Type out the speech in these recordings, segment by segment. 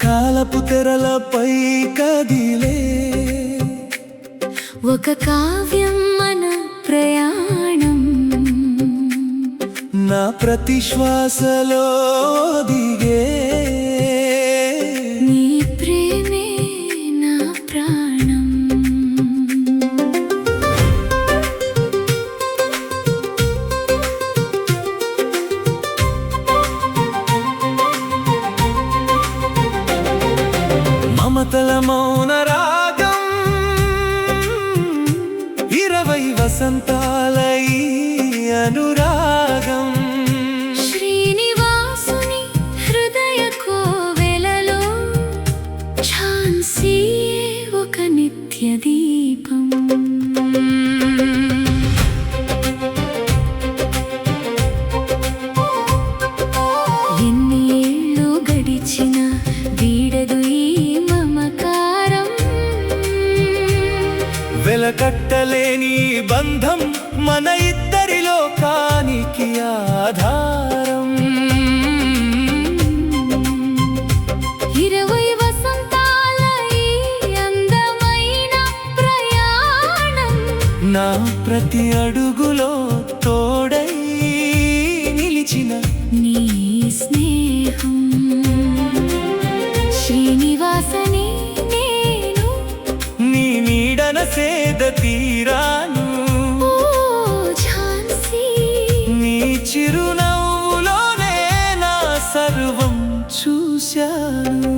కాలపు తెరలపై కదిలే ఒక కావ్యం మన ప్రయాణం, నా ప్రతి శ్వాసలో దిగే నీ ప్రేమే నా ప్రాణం. మమతల మౌన రాగం 20 వసంతాల ఈ అనురాగం. శ్రీనివాసుని హృదయ కోవెలలో ఝాన్సీ ఒక నిత్య దీపం. ఎన్ని ఏళ్ళు గడిచిన వీడదు ఈ మమకారం. వెలకట్టలేని బంధం మన ఇద్దరి లోకానికి ఆధారం. 20 వసంతాల ఈ అందమైన ప్రయాణం, నా ప్రతి అడుగులో తోడై నిలిచిన నీ స్నేహం. శ్రీనివాసని నేను, నీ నీడన సేద తీరాను. ఓ ఝాన్సీ, నీ చిరునవ్వులోనే నా సర్వం చూశాను.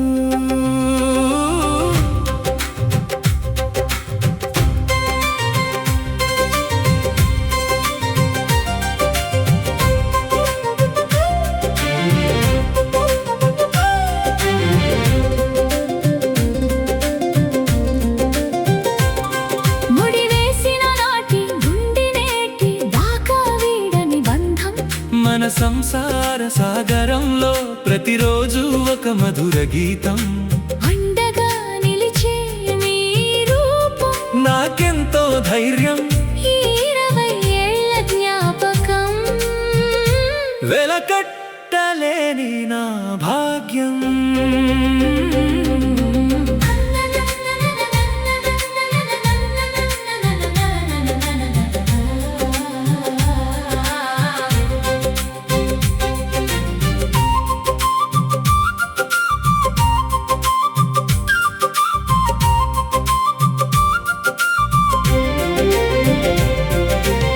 ముడివేసిన నాటి గుండె నేటి దాకా వీడని బంధం. మన సంసార సాగరంలో ప్రతిరోజు ఒక మధుర గీతం. అండగా నిలిచే నీ రూపం, నాకెంతో ధైర్యం, ఈ 20 ఏళ్ల జ్ఞాపకం. వెలకట్టలేని నా భాగ్యం.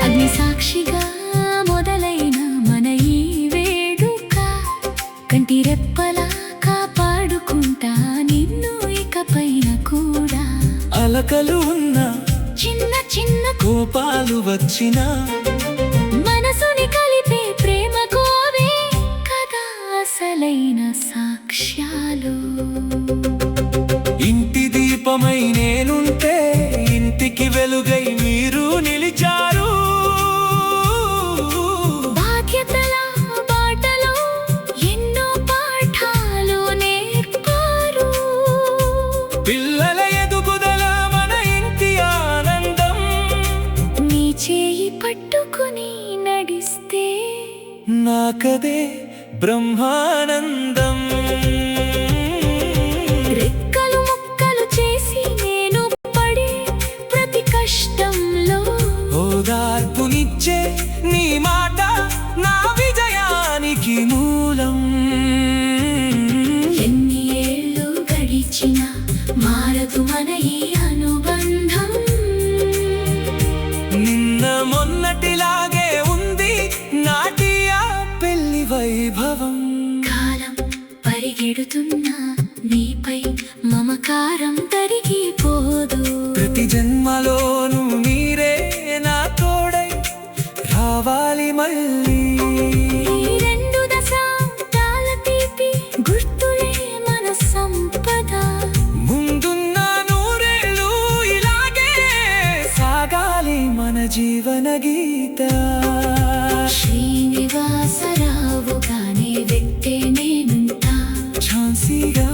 అగ్ని సాక్షిగా మొదలైన మన ఈ వేడుక, కంటి రెప్పలా కాపాడుకుంటా నిన్ను ఇకపైన కూడా. అలకలు ఉన్న చిన్న చిన్న కోపాలు వచ్చినా మనసుని కలిపే ప్రేమ కోవే కదా అసలైన సాక్ష్యాలు. ఇంటి దీపమై నేనుంటే ఇంటికి వెలుగై మీరు నిలిచారు. బాధ్యతల బాటలో ఎన్నో పాఠాలు నేర్పారు. పిల్లల ఎదుగుదల మన ఇంటి ఆనందం. నీ చేయి పట్టుకుని నడిస్తే నాకదే బ్రహ్మానందం. రెక్కలు ముక్కలు చేసి నేను పడే ప్రతి కష్టంలో ఓదార్పునిచ్చే నీ మాట నా విజయానికి మూలం. ఎన్ని ఏళ్ళు గడిచినా మారదు మన ఈ అనుబంధం. నిన్న మొన్నటిలాగే ఉంది నాటి ఆ పెళ్లి వైభవం. కాలం పరిగెడుతున్నా నీపై మమకారం తరిగిపోదు. ప్రతి జన్మలోనూ మీరే నా తోడై రావాలి మళ్ళీ. ఈ 2 దశాబ్దాల తీపి గుర్తులే మన సంపద. ముందున్న 100 ఏళ్ళు ఇలాగే సాగాలి మన జీవన గీతం. గీత. శ్రీనివాసరావుగానే వ్యక్తే నేనుంటా. ఝాన్సీగా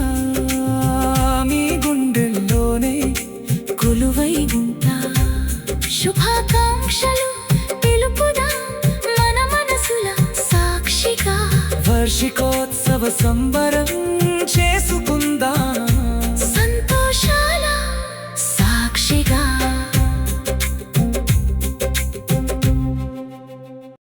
మీ గుండెల్లోనే కొలువై ఉంటా. శుభాకాంక్షలు తెలుపుదా మన మనసుల సాక్షిగా. వార్షికోత్సవ సంబరం చేసుకుందాం.